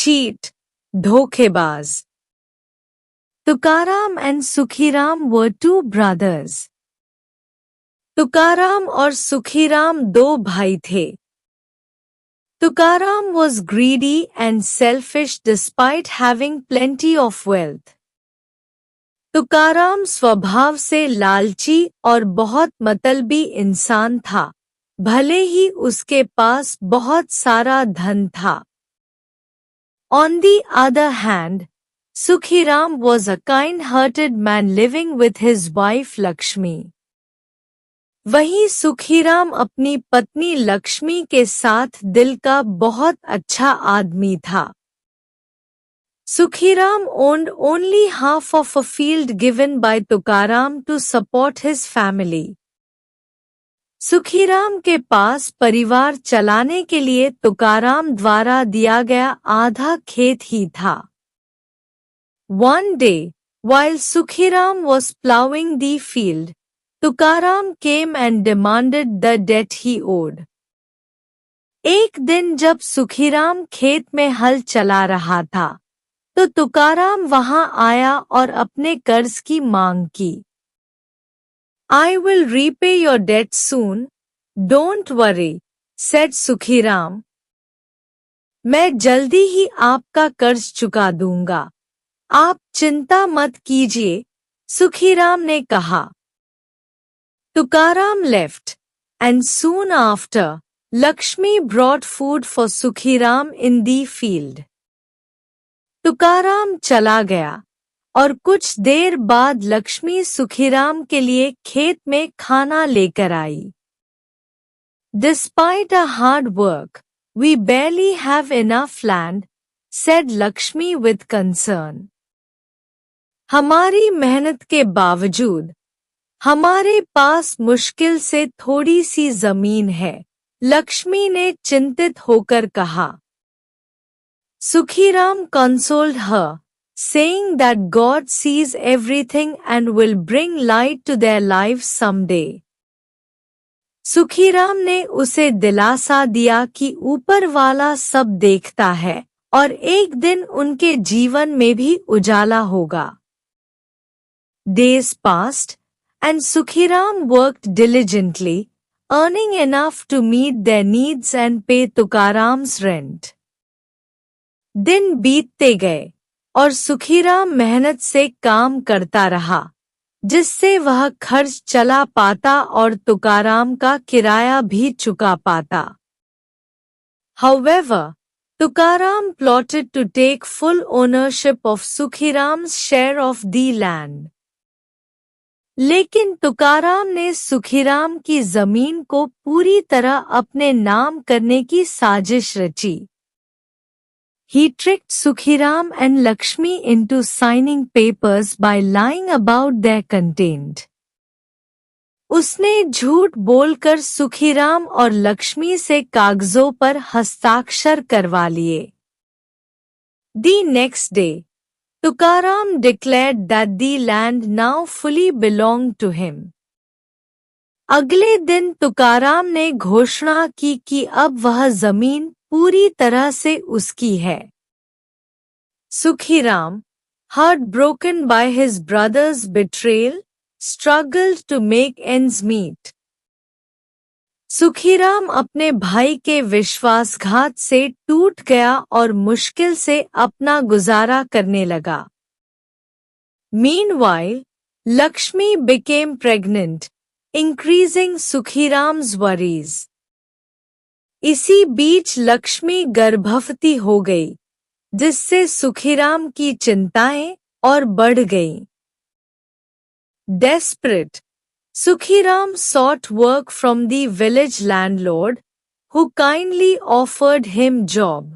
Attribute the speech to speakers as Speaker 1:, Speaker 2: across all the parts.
Speaker 1: cheat, धोखेबाज. Tukaram and Sukhiram were two brothers. Tukaram और सुखीराम दो भाई थे. Tukaram was greedy and selfish despite having plenty of wealth. Tukaram स्वभाव से लालची और बहुत मतलबी इंसान था, भले ही उसके पास बहुत सारा धन था. On the other hand, Sukhiram was a kind-hearted man living with his wife Lakshmi. वहीं सुखीराम अपनी पत्नी लक्ष्मी के साथ दिल का बहुत अच्छा आदमी था. Sukhiram owned only half of a field given by Tukaram to support his family. Sukhiram के पास परिवार चलाने के लिए तुकाराम द्वारा दिया गया आधा खेत ही था. One day, while Sukhiram was plowing the field, Tukaram came and demanded the debt he owed. एक दिन जब सुखीराम खेत में हल चला रहा था, तो तुकाराम वहां आया और अपने कर्ज की मांग की. I will repay your debt soon, don't worry, said Sukhiram. मैं जल्दी ही आपका कर्ज चुका दूंगा, आप चिंता मत कीजिए, सुखीराम ने कहा. Tukaram left, and soon after, Lakshmi brought food for Sukhiram in the field. Tukaram चला गया और कुछ देर बाद लक्ष्मी सुखीराम के लिए खेत में खाना लेकर आई. Despite our hard work, we barely have enough land, said Lakshmi with concern. हमारी मेहनत के बावजूद हमारे पास मुश्किल से थोड़ी सी जमीन है, लक्ष्मी ने चिंतित होकर कहा. Sukhiram consoled her, saying that God sees everything and will bring light to their lives someday. Sukhiram ने उसे दिलासा दिया कि ऊपर वाला सब देखता है और एक दिन उनके जीवन में भी उजाला होगा. Days passed, and Sukhiram worked diligently, earning enough to meet their needs and pay Tukaram's rent. दिन बीतते गए और सुखीराम मेहनत से काम करता रहा, जिससे वह खर्च चला पाता और तुकाराम का किराया भी चुका पाता. However, Tukaram plotted to take full ownership of Sukhiram's share of the land. लेकिन तुकाराम ने सुखीराम की जमीन को पूरी तरह अपने नाम करने की साजिश रची. He tricked Sukhiram and Lakshmi into signing papers by lying about their content. उसने झूठ बोलकर सुखीराम और लक्ष्मी से कागजों पर हस्ताक्षर करवा लिए. The next day, Tukaram declared that the land now fully belonged to him. अगले दिन तुकाराम ने घोषणा की कि अब वह जमीन पूरी तरह से उसकी है. Sukhiram, heartbroken by his brother's betrayal, struggled to make ends meet. Sukhiram अपने भाई के विश्वासघात से टूट गया और मुश्किल से अपना गुजारा करने लगा. Meanwhile, Lakshmi became pregnant, increasing Sukhiram's worries. इसी बीच लक्ष्मी गर्भवती हो गई, जिससे सुखीराम की चिंताएं और बढ़ गईं. Desperate, Sukhiram sought work from the village landlord, who kindly offered him job.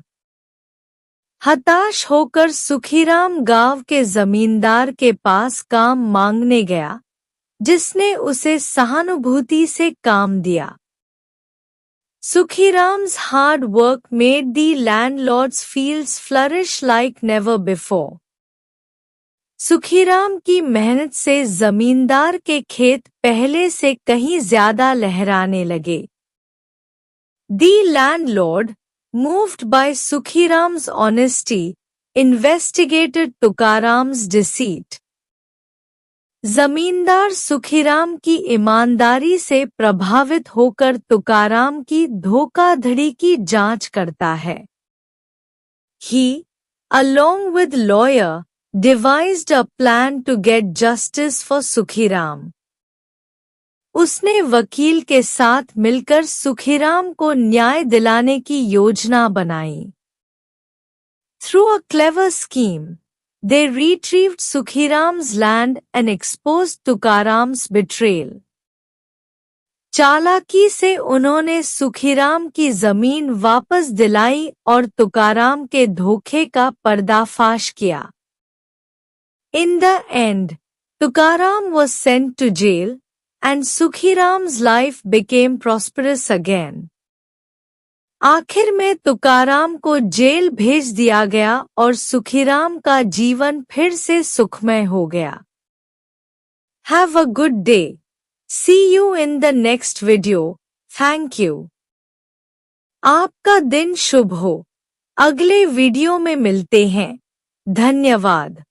Speaker 1: हताश होकर सुखीराम गांव के जमींदार के पास काम मांगने गया, जिसने उसे सहानुभूति से काम दिया. Sukhiram's hard work made the landlord's fields flourish like never before. Sukhiram की मेहनत से जमींदार के खेत पहले से कहीं ज्यादा लहराने लगे. The landlord, moved by Sukhiram's honesty, investigated Tukaram's deceit. जमींदार सुखीराम की ईमानदारी से प्रभावित होकर तुकाराम की धोखाधड़ी की जांच करता है. He, along with lawyer, devised a plan to get justice for Sukhiram. उसने वकील के साथ मिलकर सुखीराम को न्याय दिलाने की योजना बनाई. Through a clever scheme, they retrieved Sukhiram's land and exposed Tukaram's betrayal. चालाकी से उन्होंने सुखीराम की जमीन वापस दिलाई और तुकाराम के धोखे का पर्दाफाश किया. In the end, Tukaram was sent to jail, and Sukhiram's life became prosperous again. आखिर में तुकाराम को जेल भेज दिया गया और सुखीराम का जीवन फिर से सुखमय हो गया. Have a good day. See you in the next video. Thank you. आपका दिन शुभ हो. अगले वीडियो में मिलते हैं. धन्यवाद.